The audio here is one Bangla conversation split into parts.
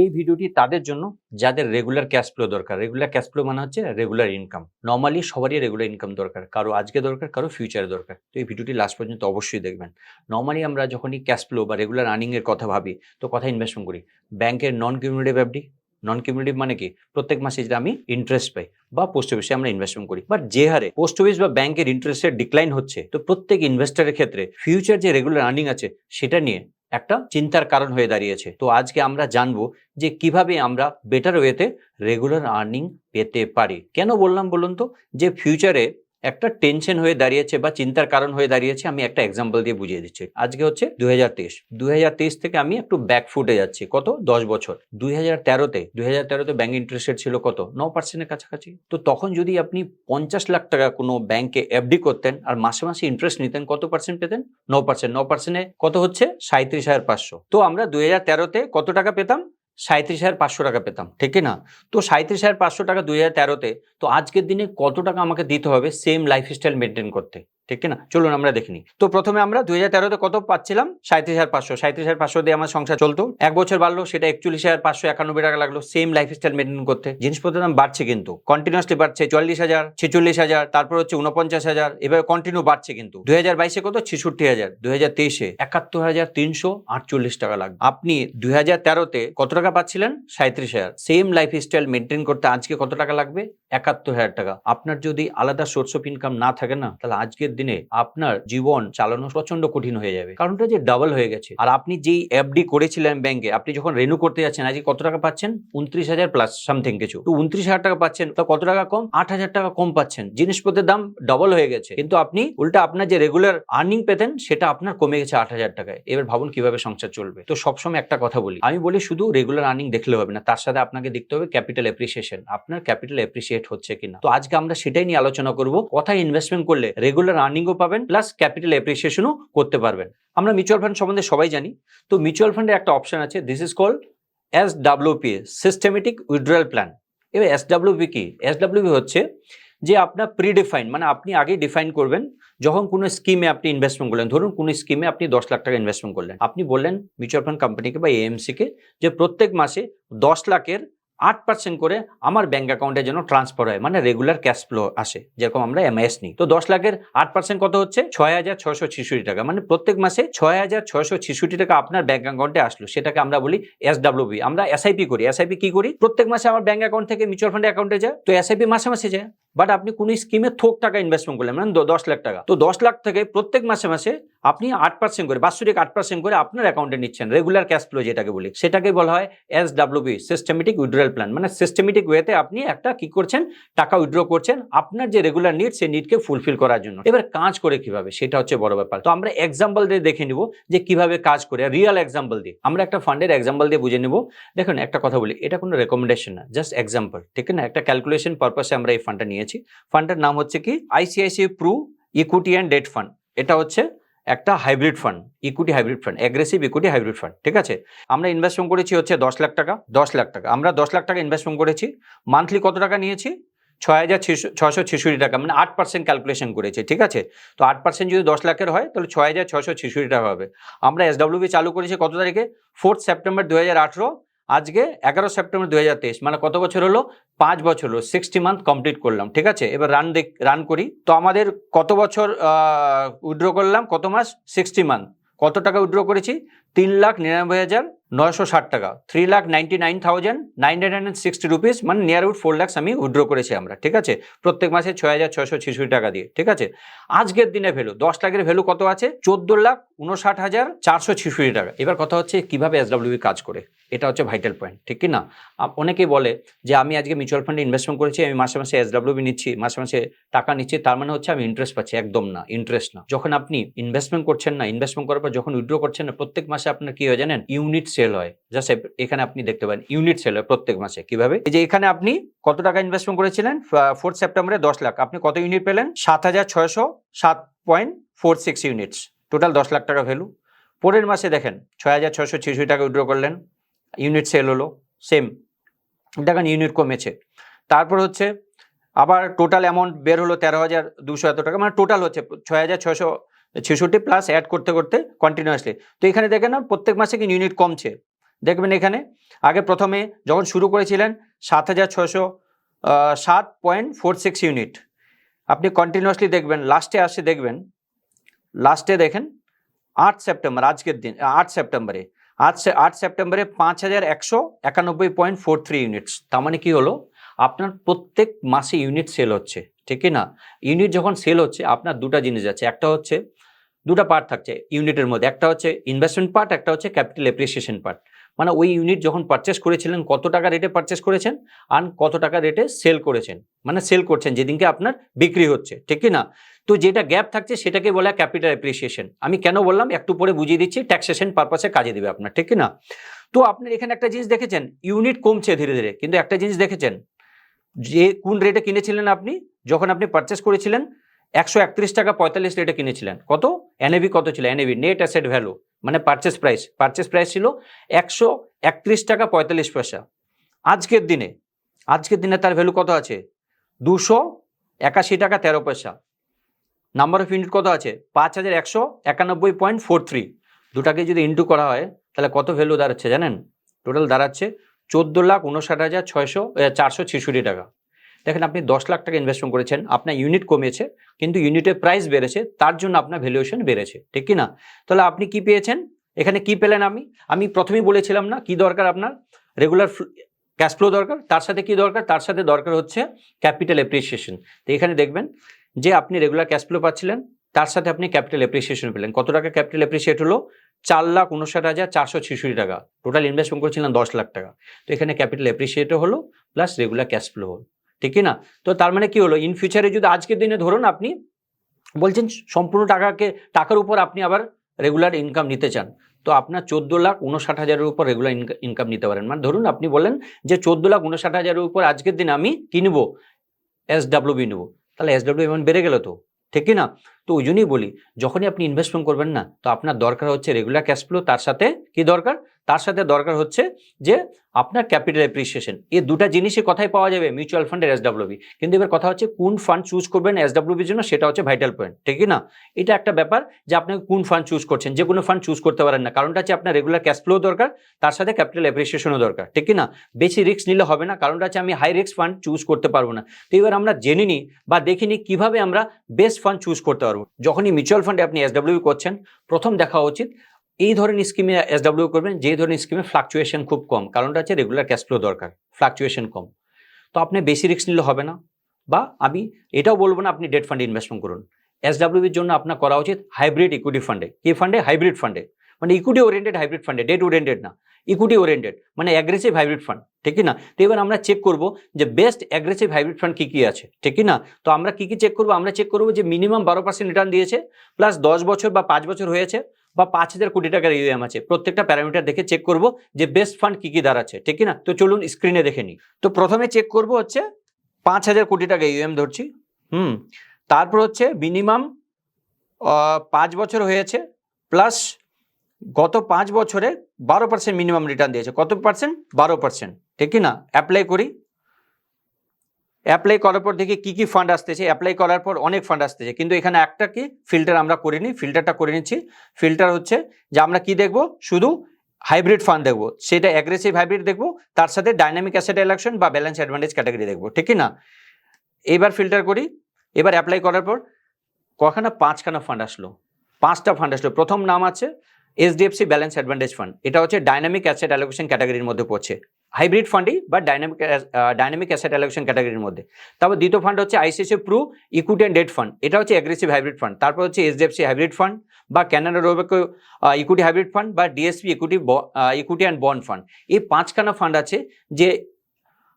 এই ভিডিওটি তাদের জন্য যাদের রেগুলার ক্যাশ ফ্লো দরকার। রেগুলার ক্যাশ ফ্লো মানে হচ্ছে রেগুলার ইনকাম। নর্মালি সবারই রেগুলার ইনকাম দরকার, কারো আজকে দরকার, কারো ফিউচারে দরকার। তো এই ভিডিওটি লাস্ট পর্যন্ত অবশ্যই দেখবেন। নর্মালি আমরা যখনই ক্যাশ ফ্লো বা রেগুলার আর্নিং এর কথা ভাবি তো কোথায় ইনভেস্টমেন্ট করি? ব্যাংকের নন কিউমুলেটিভ এফডি। নন কিউমুলেটিভ মানে কি? প্রত্যেক মাসে যেটা আমি ইন্টারেস্ট পাই, বা পোস্ট অফিসে আমরা ইনভেস্টমেন্ট করি। বাট যে হারে পোস্ট অফিস বা ব্যাংকের ইন্টারেস্টের ডিক্লাইন হচ্ছে, তো প্রত্যেক ইনভেস্টরের ক্ষেত্রে ফিউচার যে রেগুলার আর্নিং আছে সেটা নিয়ে একটা চিন্তার কারণ হয়ে দাঁড়িয়েছে। তো আজকে আমরা জানবো যে কিভাবে আমরা বেটার ওয়েতে রেগুলার আর্নিং পেতে পারি। কেন বললাম বলুন তো? যে ফিউচারে একটা টেনশন হয়ে দাঁড়িয়েছে বা চিন্তার কারণ হয়ে দাঁড়িয়েছে। আমি একটা এক্সাম্পল দিয়ে বুঝিয়ে দিচ্ছি। আজকে হচ্ছে 2023 থেকে আমি একটু ব্যাক ফুটে যাচ্ছি। কত? 10 বছর। 2013তে ব্যাংক ইন্টারেস্ট রেট ছিল কত? 9% কাছাকাছি। তো তখন যদি আপনি 50 লাখ টাকা কোনো ব্যাংকে এফডি করতেন আর মাসে মাসে ইন্টারেস্ট নিতেন, কত পার্সেন্ট পেতেন? 9%। 9%-এ কত হচ্ছে? 37,500। তো আমরা 2013তে কত টাকা পেতাম? 37,500 টাকা পেতাম, ঠিক না? তো 37,500 টাকা 2013তে, তো আজকের দিনে কত টাকা আমাকে দিতে হবে সেম লাইফস্টাইল মেনটেন করতে, ঠিক না? চলুন আমরা দেখে নিই। তো প্রথমে আমরা 2013তে কত পাচ্ছিলাম? 37,500 দিয়ে আমার সংসার চলতো। এক বছর বাড়লো, সেটা 41,591 টাকা লাগলো সেম লাইফস্টাইল মেনটেন করতে। জিনিসপত্রের দাম বাড়ছে, কিন্তু কন্টিনিউয়াসলি বাড়ছে। 44,000, 46,000, তারপর হচ্ছে 49,000, এভাবে কন্টিনিউ বাড়ছে। কিন্তু 2022-এ কত? 66,000। 2023-এ 71,348 টাকা লাগবে। আপনি 2013তে কত টাকা পাচ্ছিলেন? 37,000। সেম লাইফস্টাইল মেনটেন করতে আজকে কত টাকা লাগবে? 71,000 টাকা। আপনার যদি আলাদা সোর্স অফ ইনকাম না থাকে না, তাহলে আজকের দিনে আপনার জীবন চালানো প্রচন্ড কঠিন হয়ে যাবে। কারণটা যে ডাবল হয়ে গেছে। আর আপনি যেই এফডি করেছিলেন ব্যাংকে, আপনি যখন রেনু করতে যাচ্ছেন আজকে কত টাকা পাচ্ছেন? 29,000 প্লাস সামথিং কিছু। তো 29,000 টাকা পাচ্ছেন, তো কত টাকা কম? 8,000 টাকা কম পাচ্ছেন। জিনিসপত্রের দাম ডাবল হয়ে গেছে, কিন্তু আপনি উল্টা আপনার যে রেগুলার আর্নিং পেতেন সেটা আপনার কমে গেছে 8,000 টাকায়। এবার ভাবুন কিভাবে সংসার চলবে। তো সবসময় একটা কথা বলি, আমি বলি শুধু রেগুলার আর্নিং দেখলে হবে না, তার সাথে আপনাকে দেখতে হবে ক্যাপিটাল এপ্রিসিয়েশন। আপনার ক্যাপিটাল এপ্রিসিয়েট হচ্ছে কিনা। তো আজকে আমরা সেটাই নিয়ে আলোচনা করব, কোথায় ইনভেস্টমেন্ট করলে রেগুলার আর্নিংও পাবেন প্লাস ক্যাপিটাল এপ্রিসিয়েশনও করতে পারবেন। আমরা মিউচুয়াল ফান্ড সম্বন্ধে সবাই জানি। তো মিউচুয়াল ফান্ডের একটা অপশন আছে, this is called SWP, systematic withdrawal plan. এবার SWP কি? SWP হচ্ছে যে আপনার প্রিডিফাইন্ড, মানে আপনি আগে ডিফাইন করবেন যখন কোনো স্কিমে আপনি ইনভেস্টমেন্ট করলেন। ধরুন কোনো স্কিমে আপনি 10 লাখ টাকা ইনভেস্টমেন্ট করলেন, আপনি বললেন মিউচুয়াল ফান্ড কোম্পানিকে বা এএমসিকে যে প্রত্যেক মাসে 10 লাখের 8% করে আমার ব্যাংক অ্যাকাউন্টে যেন ট্রান্সফার হয়, মানে রেগুলার ক্যাশ ফ্লো আসে, যেরকম আমরা এমআইএস নিই। তো 10 লাখের 8% কত হচ্ছে? 6,666 টাকা। মানে প্রত্যেক মাসে 6,666 টাকা আপনার ব্যাংক অ্যাকাউন্টে আসলো, সেটাকে আমরা বলি SWP। আমরা এসআইপি করি। এসআইপি কি করি? প্রত্যেক মাসে আমার ব্যাংক অ্যাকাউন্ট থেকে মিউচুয়াল ফান্ড অ্যাকাউন্টে যায়, তো এসআইপি মাসে মাসে যায়। বাট আপনি কোন স্কিমে থোক টাকা ইনভেস্টমেন্ট করলেন, মানে 10 লাখ টাকা, তো 10 লাখ থেকে প্রত্যেক মাসে মাসে আপনি 8% করে, বাৎসরিক 8% করে আপনার অ্যাকাউন্টে নিচ্ছেন, রেগুলার ক্যাশ ফ্লো যেটাকে বলি, সেটাকে বলা হয় SWP, সিস্টেমেটিক উইথড্রয়াল প্ল্যান। মানে সিস্টেমেটিক ওয়েতে আপনি একটা কি করছেন? টাকা উইথড্র করছেন আপনার যে রেগুলার নিড, সেই নিডকে ফুলফিল করার জন্য। এবার কাজ করে কিভাবে, সেটা হচ্ছে বড় ব্যাপার। তো আমরা এক্সাম্পল দিয়ে দেখে নিব যে কিভাবে কাজ করে, রিয়েল এক্সাম্পল দিয়ে। আমরা একটা ফান্ডের এক্সাম্পল দিয়ে বুঝে নিব। দেখুন একটা কথা বলি, এটা কোনো রেকমেন্ডেশন না, জাস্ট এক্সাম্পল, ঠিক না? একটা ক্যালকুলেশন পারপাসে আমরা এই ফান্ডটা নিয়েছি। ফান্ডের নাম হচ্ছে কি? ICICI Pru equity and debt fund. এটা হচ্ছে একটা hybrid fund, equity hybrid fund, aggressive equity hybrid fund, ঠিক আছে? আমরা ইনভেস্টমেন্ট করেছি হচ্ছে 10 লাখ টাকা। 10 লাখ টাকা আমরা 10 লাখ টাকা ইনভেস্টমেন্ট করেছি। মান্থলি কত টাকা নিয়েছি? 6,666 টাকা, মানে 8% ক্যালকুলেশন করেছে, ঠিক আছে? তো 8% যদি 10 লাখের হয় তাহলে 6,666 টাকা হবে। আমরা SWP চালু করেছি কত তারিখে? 4 সেপ্টেম্বর 2018। আজকে 11 সেপ্টেম্বর 2023, মানে কত বছর হলো? 5 বছর হলো। 60 মান্থ কমপ্লিট করলাম, ঠিক আছে? এবার রান করি। তো আমাদের কত বছর উইথড্র করলাম, কত মাস? 60 মান্থ। কত টাকা উইথড্র করেছি? 3,99,960 টাকা, 3,99,960 রুপিস, মানে নিয়ার আউট 4 লাখ আমি উইথড্র করেছি আমরা, ঠিক আছে? প্রত্যেক মাসে 6,666 টাকা দিয়ে, ঠিক আছে? আজকের দিনে ভ্যালু 10 লাখের ভ্যালু কত আছে? 14,59,466 টাকা। এবার কথা হচ্ছে কিভাবে SWP কাজ করে, এটা হচ্ছে ভাইটাল পয়েন্ট, ঠিক কি না? অনেকেই বলে যে আমি আজকে মিউচুয়াল ফান্ডে ইনভেস্টমেন্ট করেছি, আমি মাসে মাসে SWP নিচ্ছি, মাসে মাসে টাকা নিচ্ছি, তার মানে হচ্ছে আমি ইন্টারেস্ট পাচ্ছি। একদম না, ইন্টারেস্ট না। যখন আপনি ইনভেস্টমেন্ট করছেন না, ইনভেস্টমেন্ট করার পর যখন উইথড্র করছেন না, প্রত্যেক মাসে আপনার কি হয় জানেন? ইউনিট সেল হয়। জাস্ট এখানে আপনি দেখতে পারেন ইউনিট সেল হয় প্রত্যেক মাসে। কিভাবে? এই যে এখানে আপনি কত টাকা ইনভেস্টমেন্ট করেছিলেন 4 সেপ্টেম্বরে 10 লাখ, আপনি কত ইউনিট পেলেন? 7,607.46 ইউনিটস, টোটাল 10 লাখ টাকা ভ্যালু। পরের মাসে দেখেন 6,666 টাকা উইথড্র করলেন, ইউনিট সেল হলো, সেম দেখেন ইউনিট কমেছে। তারপর হচ্ছে আবার টোটাল অ্যামাউন্ট বের হলো 13,200 এত টাকা, মানে টোটাল হচ্ছে 6,666 প্লাস অ্যাড করতে করতে কন্টিনিউয়াসলি। তো এখানে দেখেন না প্রত্যেক মাসে কিন্তু ইউনিট কমছে। দেখবেন এখানে আগে প্রথমে যখন শুরু করেছিলেন 7,607.46 ইউনিট, আপনি কন্টিনিউয়াসলি দেখবেন লাস্টে আসে দেখবেন, লাস্টে দেখেন 8 সেপ্টেম্বর, আজকের দিন 8 সেপ্টেম্বরে 8 সেপ্টেম্বরে 5,191.43 ইউনিটস। তার মানে কি হলো, আপনার প্রত্যেক মাসে ইউনিট সেল হচ্ছে, ঠিক না? ইউনিট যখন সেল হচ্ছে আপনার দুটা জিনিস আছে, একটা হচ্ছে দুটা পার্ট থাকছে ইউনিটের মধ্যে, একটা হচ্ছে ইনভেস্টমেন্ট পার্ট, একটা হচ্ছে ক্যাপিটাল এপ্রিসিয়েশন পার্ট। মানে ওই ইউনিট যখন পারচেস করেছিলেন কত টাকা রেটে পারচেস করেছেন আর কত টাকা রেটে সেল করেছেন, মানে সেল করছেন যেদিনকে আপনার বিক্রি হচ্ছে, ঠিক না? তো যেটা গ্যাপ থাকছে সেটাকে বলা হয় ক্যাপিটাল এপ্রিসিয়েশন। আমি কেন বললাম একটু পরে বুঝিয়ে দিচ্ছি, ট্যাক্সেশন পারপাসে কাজে দেবে আপনার, ঠিক না? তো আপনার এখানে একটা জিনিস দেখেছেন, ইউনিট কমছে ধীরে ধীরে, কিন্তু একটা জিনিস দেখেছেন যে কোন রেটে কিনেছিলেন আপনি, যখন আপনি পারচেস করেছিলেন 131 টাকা 45 রেটে কিনেছিলেন। কত এনএভি কত ছিল, এনএভি নেট অ্যাসেট ভ্যালু মানে পারচেস প্রাইস ছিল 131 টাকা 45 পয়সা। আজকের দিনে তার ভ্যালু কত আছে, 281 টাকা 13 পয়সা। নাম্বার অফ ইউনিট কত আছে, 5,191.43। দুটাকে যদি ইন্টু করা হয় তাহলে কত ভ্যালু দাঁড়াচ্ছে জানেন, টোটাল দাঁড়াচ্ছে 14,59,466 টাকা। দেখেন আপনি 10 লাখ টাকা ইনভেস্টমেন্ট করেছেন, আপনার ইউনিট কমেছে কিন্তু ইউনিটের প্রাইস বেড়েছে, তার জন্য আপনার ভ্যালুয়েশন বেড়েছে, ঠিক কি না? তাহলে আপনি কি পেয়েছেন এখানে, কি পেলেন? আমি প্রথমেই বলেছিলাম না কি দরকার, আপনার রেগুলার ক্যাশ ফ্লো দরকার, তার সাথে কি দরকার, তার সাথে দরকার হচ্ছে ক্যাপিটাল এপ্রিসিয়েশন। তো এখানে দেখবেন যে আপনি রেগুলার ক্যাশ ফ্লো পাচ্ছিলেন, তার সাথে আপনি ক্যাপিটাল এপ্রিসিয়েশন পেলেন। কত টাকা ক্যাপিটাল এপ্রিসিয়েট হলো, 4,59,466 টাকা। টোটাল ইনভেস্টমেন্ট করেছিলেন 10 লাখ টাকা। তো এখানে ক্যাপিটাল এপ্রিসিয়েটও হলো প্লাস রেগুলার ক্যাশ ফ্লো হলো, ঠিক না? তো তার মানে কি হলো, ইন ফিউচারে যদি আজকের দিনে ধরুন আপনি বলছেন সম্পূর্ণ টাকার উপর আপনি আবার রেগুলার ইনকাম নিতে চান, তো আপনার 14,59,000 উপর রেগুলার ইনকাম নিতে পারেন। মানে ধরুন আপনি বলেন যে 14,59,000 উপর আজকের দিন আমি কি নেবো, SWB নেবো, তাহলে SWB এমন বেড়ে গেল তো, ঠিক না? তো ওই জন্যই বলি যখনই আপনি ইনভেস্টমেন্ট করবেন না, তো আপনার দরকার হচ্ছে রেগুলার ক্যাশ ফ্লো, তার সাথে কি দরকার, তার সাথে দরকার হচ্ছে যে আপনার ক্যাপিটাল এপ্রিসিয়েশন। এই দুটা জিনিসই কথাই পাওয়া যাবে মিউচুয়াল ফান্ডের SWB। কিন্তু এবার কথা হচ্ছে কোন ফান্ড চুজ করবেন SWBর জন্য, সেটা হচ্ছে ভাইটাল পয়েন্ট, ঠিক না? এটা একটা ব্যাপার যে আপনি কোন ফান্ড চুজ করছেন, যে কোনো ফান্ড চুজ করতে পারেন না, কারণটা হচ্ছে আপনার রেগুলার ক্যাশ ফ্লো দরকার, তার সাথে ক্যাপিটাল এপ্রিসিয়েশনও দরকার, ঠিক না? বেশি রিস্ক নিলে হবে না, কারণটা হচ্ছে আমি হাই রিস্ক ফান্ড চুজ করতে পারবো না। তো এবার আমরা জেনে নিই বা দেখিনি কিভাবে আমরা বেস্ট ফান্ড চুজ করতে পারবো। যখনই মিউচুয়াল ফান্ডে আপনি SWB করছেন, প্রথম দেখা উচিত এই ধরনের স্কিমে SWB করবেন যে ধরনের স্কিমে ফ্লাকচুয়েশন খুব কম, কারণটা হচ্ছে রেগুলার ক্যাশ ফ্লো দরকার, ফ্লাকচুয়েশন কম। তো আপনি বেশি রিস্ক নিলে হবে না, বা আমি এটাও বলবো না আপনি ডেট ফান্ডে ইনভেস্টমেন্ট করুন। SWBর জন্য আপনার করা উচিত হাইব্রিড ইকুইটি ফান্ডে। কি ফান্ডে, হাইব্রিড ফান্ডে, মানে ইকুইটি ওরিয়েন্টেড হাইব্রিড ফান্ডে, ডেট ওরিয়েন্টেড না, ইকুইটি ওরিয়েন্টেড মানে অ্যাগ্রেসিভ হাইব্রিড ফান্ড, ঠিক না? তো এবার আমরা চেক করব যে বেস্ট অ্যাগ্রেসিভ হাইব্রিড ফান্ড কি আছে, ঠিক না? তো আমরা কি চেক করব, আমরা চেক করব যে মিনিমাম 12% রিটার্ন দিয়েছে, প্লাস 10 বছর বা 5 বছর হয়েছে, বা 5,000 কোটি টাকার ইউএম আছে। প্রত্যেকটা প্যারামিটার দেখে চেক করব যে বেস্ট ফান্ড কি দাঁড়াচ্ছে, ঠিক না? তো চলুন স্ক্রিনে দেখে নিই। তো প্রথমে চেক করব হচ্ছে 5,000 কোটি টাকা ইউএম ধরছি, তারপর হচ্ছে মিনিমাম 5 বছর হয়েছে, প্লাস গত 5 বছরে 12% মিনিমাম রিটার্ন দিয়েছে। কত পার্সেন্ট, 12%, ঠিক না? অ্যাপ্লাই করি, অ্যাপ্লাই করার পর দেখি কি ফান্ড আসতেছে। অ্যাপ্লাই করার পর অনেক ফান্ড আসতেছে, কিন্তু এখানে একটা কি ফিল্টার আমরা করিনি, ফিল্টারটা করে নিচ্ছি। ফিল্টার হচ্ছে যে আমরা কি দেখব, শুধু হাইব্রিড ফান্ড দেখব, সেটা অ্যাগ্রেসিভ হাইব্রিড দেখব, তার সাথে ডাইনামিক অ্যাসেট অ্যালোকেশন বা ব্যালেন্স অ্যাডভান্টেজ ক্যাটাগরি দেখব, ঠিক না? এবার ফিল্টার করি, এবার অ্যাপ্লাই করার পর কখানা, 5খানা ফান্ড আসলো, 5টা ফান্ড আসলো। প্রথম নাম আছে HDFC ব্যালেন্স অ্যাডভান্টেজ ফান্ড, এটা হচ্ছে ডাইনামিক অ্যাসেট অ্যালোকেশন ক্যাটাগরির মধ্যে পড়ছে, হাইব্রিড ফান্ডই বা ডাইনামিক অ্যাসেট অ্যালোকেশন ক্যাটাগরির মধ্যে। তারপর দ্বিতীয় ফান্ড হচ্ছে ICICI Pru equity and debt fund, এটা হচ্ছে অ্যাগ্রেসিভ হাইব্রিড ফান্ড। তারপর হচ্ছে HDFC হাইব্রিড ফান্ড বা Canara Robeco equity hybrid fund বা DSP equity and bond fund. এই 5খানা ফান্ড আছে যে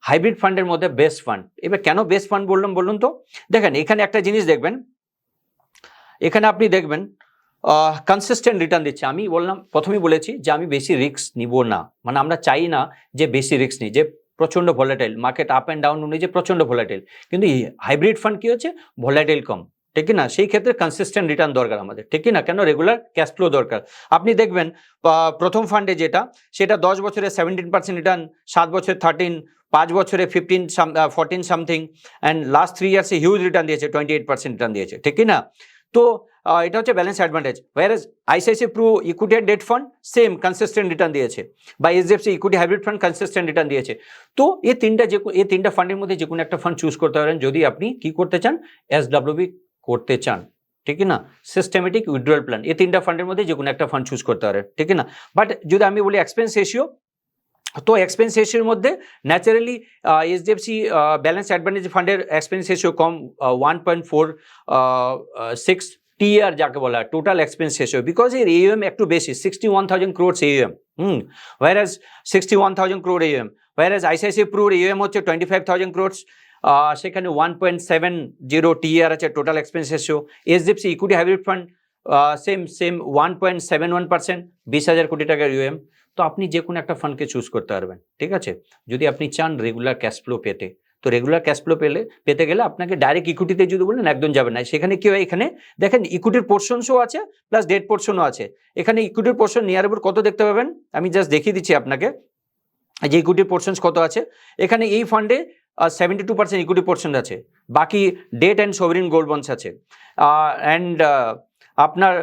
হাইব্রিড ফান্ডের মধ্যে বেস্ট ফান্ড। এবার কেন বেস্ট ফান্ড বলুন তো? দেখেন এখানে একটা জিনিস দেখবেন, এখানে আপনি দেখবেন কনসিস্টেন্ট রিটার্ন দিচ্ছে। আমি প্রথমেই বলেছি যে আমি বেশি রিস্ক নিব না, মানে আমরা চাই না যে বেশি রিস্ক নিই, যে প্রচণ্ড volatile market up and down অনুযায়ী যে প্রচণ্ড ভোলাটাইল, কিন্তু হাইব্রিড ফান্ড কি হচ্ছে, ভোলাটাইল কম, ঠিক না? সেই ক্ষেত্রে কনসিস্টেন্ট রিটার্ন দরকার আমাদের, ঠিক না? কেন, রেগুলার ক্যাশ ফ্লো দরকার। আপনি দেখবেন প্রথম ফান্ডে যেটা, সেটা 10 বছরে 17% রিটার্ন, 7 বছরে 13, 5 বছরে 14 সামথিং, অ্যান্ড লাস্ট 3 ইয়ার্সে হিউজ রিটার্ন দিয়েছে, 28% রিটার্ন দিয়েছে, ঠিক না? তো এটা হচ্ছে balance advantage. Whereas ICICI Pru equity and debt fund same consistent return দিয়েছে, বা HDFC equity hybrid fund consistent return দিয়েছে। তো এই তিনটা ফান্ডের মধ্যে যে কোনো একটা ফান্ড চুজ করতে পারেন যদি আপনি কি করতে চান, এসডব্লিউবি করতে চান, ঠিক না। সিস্টেমেটিক উইথড্রয়াল প্ল্যান, এই তিনটা ফান্ডের মধ্যে যে কোনো একটা ফান্ড চুজ করতে পারেন, ঠিক না। বাট যদি আমি বলি এক্সপেন্স রেশিও, তো এক্সপেন্স রেশিওর মধ্যে ন্যাচারালি এইচডিএফসি ব্যালেন্স অ্যাডভান্টেজ ফান্ডের এক্সপেন্স রেশিও কম, 1.46 টিআর যাকে বলা হয় টোটাল এক্সপেন্স রেশিও, বিকজ এর এএম একটু বেশি, 61,000 crores AM, whereas 61,000 crore AM, whereas ICICI প্রুর এএম হচ্ছে 25,000 crores, সেখানে 1.70 টিআর আছে total expense ratio. HDFC equity hybrid fund same 1.71%, 20,000 কোটি টাকার ইউএম। তো আপনি যে কোনো একটা ফান্ডকে চুজ করতে পারবেন, ঠিক আছে। যদি আপনি চান রেগুলার ক্যাশ ফ্লো পেতে, তো রেগুলার ক্যাশ ফ্লো পেতে গেলে আপনাকে ডাইরেক্ট ইকুইটিতে যদি বলেন একদম যাবেন না। সেখানে কি হয়, এখানে দেখেন ইকুইটির পোর্শনসও আছে প্লাস ডেট পোর্শনও আছে। এখানে ইকুইটির পোর্শন নিয়ার অ্যাবাউট কত দেখতে পাবেন, আমি জাস্ট দেখিয়ে দিচ্ছি আপনাকে যে ইকুইটির পোর্শনস কত আছে। এখানে এই ফান্ডে 72% ইকুইটি পোর্শন আছে, বাকি debt and sovereign gold bonds আছে। অ্যান্ড আপনার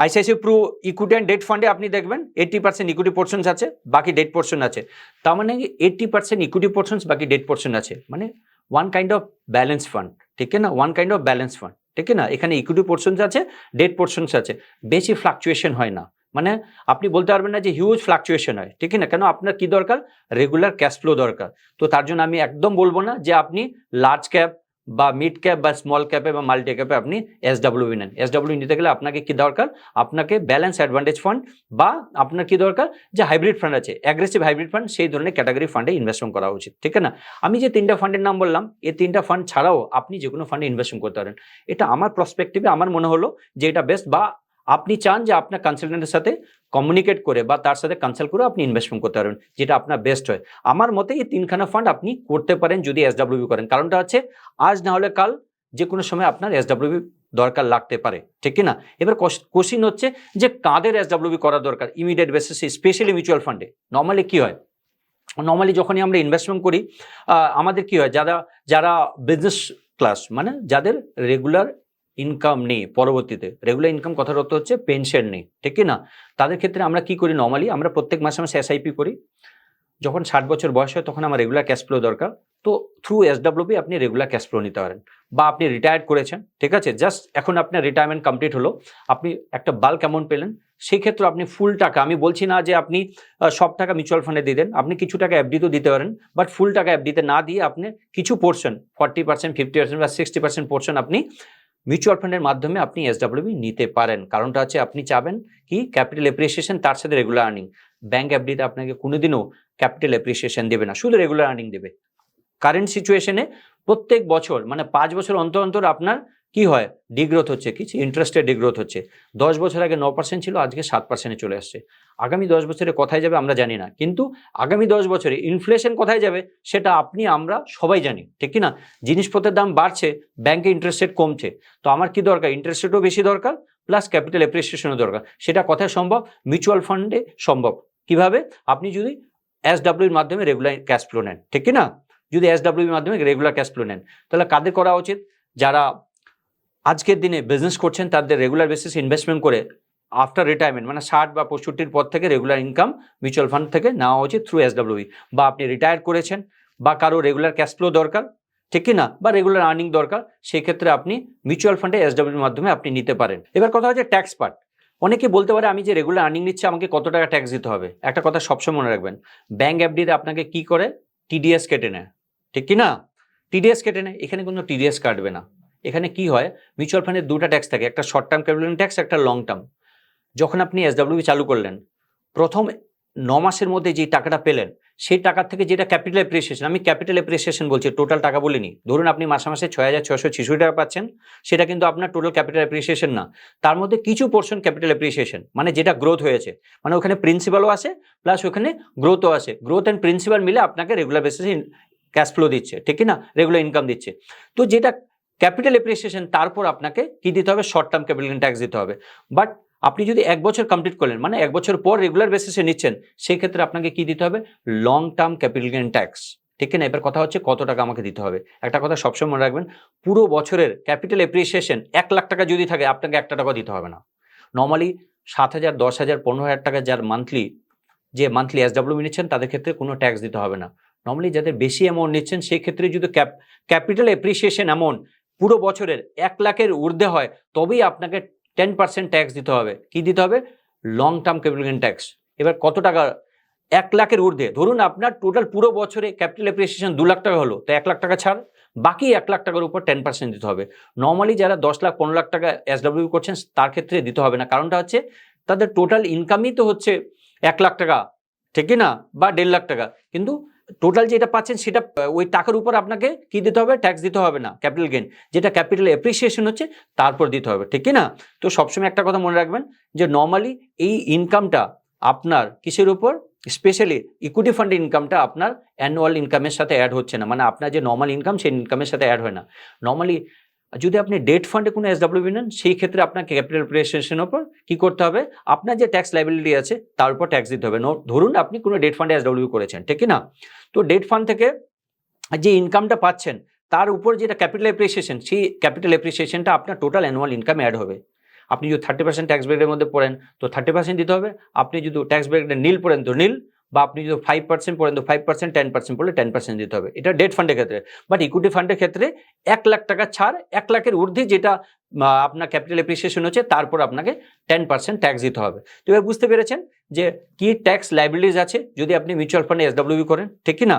আইসিআইসিআই প্রু ইকুইটি অ্যান্ড ডেট ফান্ডে আপনি দেখবেন 80% ইকুইটি পোর্শনস আছে, বাকি ডেট পোর্শন আছে। তার মানে 80% ইকুইটি পোর্শনস, বাকি ডেট পোর্শন আছে, মানে one kind of balance fund, ঠিক না, one kind of balance fund, ঠিক না। এখানে ইকুইটি পোর্শনস আছে, ডেট পোর্শনস আছে, বেশি ফ্লাকচুয়েশন হয় না, মানে আপনি বলতে পারবেন না যে হিউজ ফ্লাকচুয়েশন হয়, ঠিক না। কেন, আপনার কি দরকার, রেগুলার ক্যাশ ফ্লো দরকার। তো তার জন্য আমি একদম বলবো না যে আপনি লার্জ ক্যাপ বা মিড ক্যাপ বা স্মল ক্যাপে বা মাল্টি ক্যাপে আপনি এসডব্লিউবি নেন। এসডব্লিউ নিতে গেলে আপনাকে কি দরকার, আপনাকে ব্যালেন্স অ্যাডভান্টেজ ফান্ড বা আপনার কি দরকার, যে হাইব্রিড ফান্ড আছে, অ্যাগ্রেসিভ হাইব্রিড ফান্ড, সেই ধরনের ক্যাটাগরি ফান্ডে ইনভেস্টমেন্ট করা উচিত, ঠিক না। আমি যে তিনটা ফান্ডের নাম বললাম, এই তিনটা ফান্ড ছাড়াও আপনি যে কোনো ফান্ডে ইনভেস্টমেন্ট করতে পারেন। এটা আমার পার্সপেক্টিভে আমার মনে হলো যে এটা বেস্ট, বা আপনি চান যে আপনার কনসালটেন্টের সাথে কমিউনিকেট করে বা তার সাথে কনসাল্ট করে আপনি ইনভেস্টমেন্ট করতে পারবেন, যেটা আপনার বেস্ট হয়। আমার মতে এই তিনখানা ফান্ড আপনি করতে পারেন যদি এসডব্লিউবি করেন। কারণটা হচ্ছে আজ না হলে কাল যে কোনো সময় আপনার এসডব্লিউবি দরকার লাগতে পারে, ঠিক কি না। এবার কোশ্চিন হচ্ছে যে কাদের এসডব্লিউবি করা দরকার ইমিডিয়েট বেসিসে, স্পেশালি মিউচুয়াল ফান্ডে। নর্মালি কি হয়, নর্মালি যখনই আমরা ইনভেস্টমেন্ট করি আমাদের কি হয়, যারা বিজনেস ক্লাস, মানে যাদের রেগুলার ইনকাম নেই, পরবর্তীতে রেগুলার ইনকাম কথার অর্থ হচ্ছে পেনশন নেই, ঠিক কি না। তাদের ক্ষেত্রে আমরা কি করি, নর্মালি আমরা প্রত্যেক মাসে মাসে এসআইপি করি। যখন 60 বছর বয়স হয় তখন আমার রেগুলার ক্যাশ ফ্লো দরকার, তো থ্রু এসডব্লিউবি আপনি রেগুলার ক্যাশ ফ্লো নিতে পারেন। বা আপনি রিটায়ার্ড করেছেন, ঠিক আছে, জাস্ট এখন আপনার রিটায়ারমেন্ট কমপ্লিট হলো, আপনি একটা বাল্ক অ্যামাউন্ট পেলেন, সেই ক্ষেত্রে আপনি ফুল টাকা, আমি বলছি না যে আপনি সব টাকা মিউচুয়াল ফান্ডে দিয়ে দেন, আপনি কিছু টাকা এফডিতেও দিতে পারেন, বাট ফুল টাকা এফডিতে না দিয়ে আপনি কিছু পোর্শন 40%, 50% বা 60% পোর্শন আপনি মিউচুয়াল ফান্ডের মাধ্যমে আপনি এসডব্লিউবি নিতে পারেন। কারণটা হচ্ছে আপনি চাবেন কি ক্যাপিটাল এপ্রিসিয়েশন, তার সাথে রেগুলার আর্নিং। ব্যাংক এফডিতে আপনাকে কোনোদিনও ক্যাপিটাল এপ্রিসিয়েশন দেবে না, শুধু রেগুলার আর্নিং দেবে। কারেন্ট সিচুয়েশনে প্রত্যেক বছর মানে 5 বছর অন্তর অন্তর আপনার কি হয়, ডিগ্রোথ হচ্ছে, কিছু ইন্টারেস্টের ডিগ্রোথ হচ্ছে। 10 বছর আগে 9% ছিল, আজকে 7% চলে আসছে। আগামী 10 বছরে কোথায় যাবে আমরা জানি না, কিন্তু আগামী 10 বছরে ইনফ্লেশন কোথায় যাবে সেটা আপনি আমরা সবাই জানি, ঠিক কি না। জিনিসপত্রের দাম বাড়ছে, ব্যাংকে ইন্টারেস্ট রেট কমছে, তো আমার কি দরকার, ইন্টারেস্ট রেটও বেশি দরকার, প্লাস ক্যাপিটাল এপ্রিসিয়েশনও দরকার। সেটা কোথায় সম্ভব, মিউচুয়াল ফান্ডে সম্ভব। কিভাবে, আপনি যদি এসডব্লিউর মাধ্যমে রেগুলার ক্যাশ ফ্লো নেন, ঠিক কি না। যদি এসডব্লিউর মাধ্যমে রেগুলার ক্যাশ ফ্লো নেন, তাহলে কাদের করা উচিত, যারা আজকের দিনে বিজনেস করছেন তাদের রেগুলার বেসিস ইনভেস্টমেন্ট করে আফটার রিটায়ারমেন্ট, মানে 60 বা 65 পর থেকে রেগুলার ইনকাম মিউচুয়াল ফান্ড থেকে নেওয়া উচিত থ্রু এসডব্লিউই। বা আপনি রিটায়ার করেছেন বা কারো রেগুলার ক্যাশ ফ্লো দরকার, ঠিক কি না, বা রেগুলার আর্নিং দরকার, সেই ক্ষেত্রে আপনি মিউচুয়াল ফান্ডে এসডব্লিউর মাধ্যমে আপনি নিতে পারেন। এবার কথা হচ্ছে ট্যাক্স পার্ট। অনেকে বলতে পারে আমি যে রেগুলার আর্নিং নিচ্ছি আমাকে কত টাকা ট্যাক্স দিতে হবে। একটা কথা সবসময় মনে রাখবেন, ব্যাংক এফডিতে আপনাকে কি করে, টিডিএস কেটে নেয়, ঠিক কি না, টিডিএস কেটে নেয়। এখানে কোনো টিডিএস কাটবে না। এখানে কি হয়, মিউচুয়াল ফান্ডের দুটো ট্যাক্স থাকে, একটা শর্ট টার্ম ক্যাপিটাল ট্যাক্স, একটা লং টার্ম। যখন আপনি এসডব্লিউবি চালু করলেন, প্রথম 9 মাসের মধ্যে যে টাকাটা পেলেন, সেই টাকার থেকে যেটা ক্যাপিটাল এপ্রিসিয়েশন, আমি ক্যাপিটাল এপ্রিসিয়েশন বলছি, টোটাল টাকা বলিনি। ধরুন আপনি মাসে মাসে 6,666 টাকা পাচ্ছেন, সেটা কিন্তু আপনার টোটাল ক্যাপিটাল এপ্রিসিয়েশন না। তার মধ্যে কিছু পোর্শন ক্যাপিটাল এপ্রিসিয়েশন, মানে যেটা গ্রোথ হয়েছে, মানে ওখানে প্রিন্সিপালও আসে প্লাস ওখানে গ্রোথও আসে। গ্রোথ অ্যান্ড প্রিন্সিপাল মিলে আপনাকে রেগুলার বেসিসে ক্যাশ ফ্লো দিচ্ছে, ঠিক কি না, রেগুলার ইনকাম দিচ্ছে। তো যেটা ক্যাপিটাল এপ্রিসিয়েশন, তারপর আপনাকে কি দিতে হবে, শর্ট টার্ম ক্যাপিটাল ট্যাক্স দিতে হবে। বাট আপনি যদি 1 বছর কমপ্লিট করলেন, মানে 1 বছর পর রেগুলার বেসিসে নিচ্ছেন, সেই ক্ষেত্রে আপনাকে কি দিতে হবে, long term capital gain tax, ঠিক না? এবার কথা হচ্ছে কত টাকা আমাকে দিতে হবে। একটা কথা সবসময় মনে রাখবেন, পুরো বছরের ক্যাপিটাল এপ্রিসিয়েশন 1 লাখ টাকা যদি থাকে আপনাকে 1 টাকাও দিতে হবে না। নরমালি 7,000, 10,000, 15,000 টাকা যার মান্থলি এসডব্লিউ নিচ্ছেন তাদের ক্ষেত্রে কোনো ট্যাক্স দিতে হবে না। নরমালি যাদের বেশি অ্যামাউন্ট নিচ্ছেন সেই ক্ষেত্রে যদি ক্যাপিটাল এপ্রিসিয়েশন অ্যামাউন্ট পুরো বছরের 1 লাখের ঊর্ধ্বে হয় তবেই আপনাকে 10% ট্যাক্স দিতে হবে। কি দিতে হবে? Long term capital gain tax. এবার কত টাকা? 1 লাখের ঊর্ধ্বে। ধরুন আপনার টোটাল পুরো বছরে ক্যাপিটাল এপ্রিসিয়েশন 2 লাখ টাকা হলো, তো 1 লাখ টাকা ছাড়, বাকি 1 লাখ টাকার উপর 10% দিতে হবে। নরমালি যারা 10 লাখ 15 লাখ টাকা এসডব্লিউ করছেন তার ক্ষেত্রে দিতে হবে না। কারণটা হচ্ছে তাদের টোটাল ইনকামই তো হচ্ছে 1 লাখ টাকা, ঠিক কি না? বা 1.5 লাখ টাকা। কিন্তু টোটাল যেটা পাচ্ছেন সেটা ওই টাকার উপর আপনাকে কি দিতে হবে? ট্যাক্স দিতে হবে না ক্যাপিটাল গেইন। যেটা ক্যাপিটাল এপ্রিসিয়েশন হচ্ছে তারপর দিতে হবে, ঠিক কি না? তো সবসময় একটা কথা মনে রাখবেন যে নরমালি এই ইনকামটা আপনার কিসের উপর? স্পেশালি ইকুইটি ফান্ড ইনকামটা আপনার অ্যানুয়াল ইনকামের সাথে অ্যাড হচ্ছে না, মানে আপনার যে নর্মাল ইনকাম সেই ইনকামের সাথে অ্যাড হয় না। নর্মালি যদি আপনি ডেট ফান্ডে কোনো এসডব্লিউ নেন সেই ক্ষেত্রে আপনাকে ক্যাপিটাল এপ্রিসিয়েশনের উপর কি করতে হবে? আপনার যে ট্যাক্স লাইবিলিটি আছে তার উপর ট্যাক্স দিতে হবে। ধরুন আপনি কোনো ডেট ফান্ডে এসডব্লিউ করেছেন, ঠিক কি না? তো ডেট ফান্ড থেকে যে ইনকামটা পাচ্ছেন তার উপর যেটা ক্যাপিটাল এপ্রিসিয়েশন, সেই ক্যাপিটাল এপ্রিসিয়েশনটা আপনার টোটাল অ্যানুয়াল ইনকামে অ্যাড হবে। আপনি যদি 30% ট্যাক্স ব্রেকের মধ্যে পড়েন তো 30% দিতে হবে। আপনি যদি ট্যাক্স ব্রেকেটে নীল পড়েন তো নীল, বা আপনি যদি 5% পড়েন তো 5%, 10% পড়লে 10% দিতে হবে। এটা ডেট ফান্ডের ক্ষেত্রে। বাট ইকুইটি ফান্ডের ক্ষেত্রে 1 লাখ টাকা ছাড় 1 লাখের ঊর্ধ্বে যেটা আপনার ক্যাপিটাল এপ্রিসিয়েশন হচ্ছে তারপর আপনাকে 10% ট্যাক্স দিতে হবে। তো এবার বুঝতে পেরেছেন যে কি ট্যাক্স লাইবিলিটিস আছে যদি আপনি মিউচুয়াল ফান্ডে এসডব্লিউ করেন, ঠিক কি না?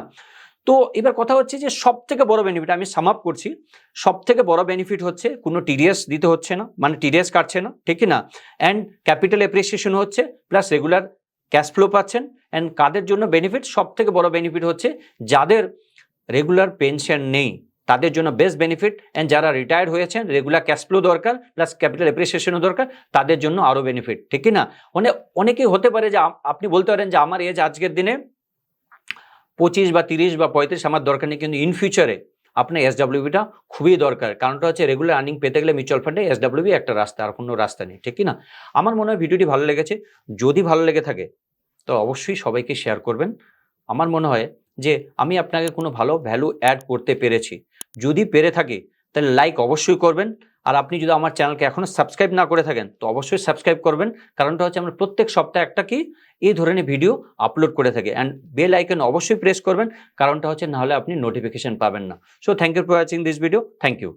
তো এবার কথা হচ্ছে যে সব থেকে বড় বেনিফিট আমি সাম আপ করছি, সব থেকে বড় বেনিফিট হচ্ছে কোনো টিডিএস দিতে হচ্ছে না, মানে টিডিএস কাটছে না, ঠিক কি না? অ্যান্ড ক্যাপিটাল এপ্রিসিয়েশন হচ্ছে, প্লাস রেগুলার ক্যাশ ফ্লো পাচ্ছেন। অ্যান্ড কাদের জন্য বেনিফিট? সব থেকে বড় বেনিফিট হচ্ছে যাদের রেগুলার পেনশন নেই তাদের জন্য বেস্ট বেনিফিট। অ্যান্ড যারা রিটায়ার্ড হয়েছেন, রেগুলার ক্যাশ ফ্লো দরকার প্লাস ক্যাপিটাল এপ্রিসিয়েশনও দরকার, তাদের জন্য আরও বেনিফিট, ঠিক কি না? অনেকেই হতে পারে যে আপনি বলতে পারেন যে আমার এজ আজকের দিনে 25 বা 30 বা 35, আমার দরকার নেই, কিন্তু ইন ফিউচারে আপনার এসডব্লিউটা খুবই দরকার। কারণটা হচ্ছে রেগুলার আর্নিং পেতে গেলে মিউচুয়াল ফান্ডে এসডব্লিউ একটা রাস্তা, আর কোনো রাস্তা নেই, ঠিক কি না? আমার মনে হয় ভিডিওটি ভালো লেগেছে। যদি ভালো লেগে থাকে তো অবশ্যই সবাইকে শেয়ার করবেন। আমার মনে হয় যে আমি আপনাকে কোনো ভালো ভ্যালু অ্যাড করতে পেরেছি। যদি পেরে থাকি তাহলে লাইক অবশ্যই করবেন। আর আপনি যদি আমার চ্যানেলকে এখনও সাবস্ক্রাইব না করে থাকেন তো অবশ্যই সাবস্ক্রাইব করবেন। কারণটা হচ্ছে আমরা প্রত্যেক সপ্তাহে একটা এই ধরনের ভিডিও আপলোড করে থাকি। অ্যান্ড বেল আইকন অবশ্যই প্রেস করবেন, কারণটা হচ্ছে নাহলে আপনি নোটিফিকেশন পাবেন না। So thank you for watching this video. Thank you.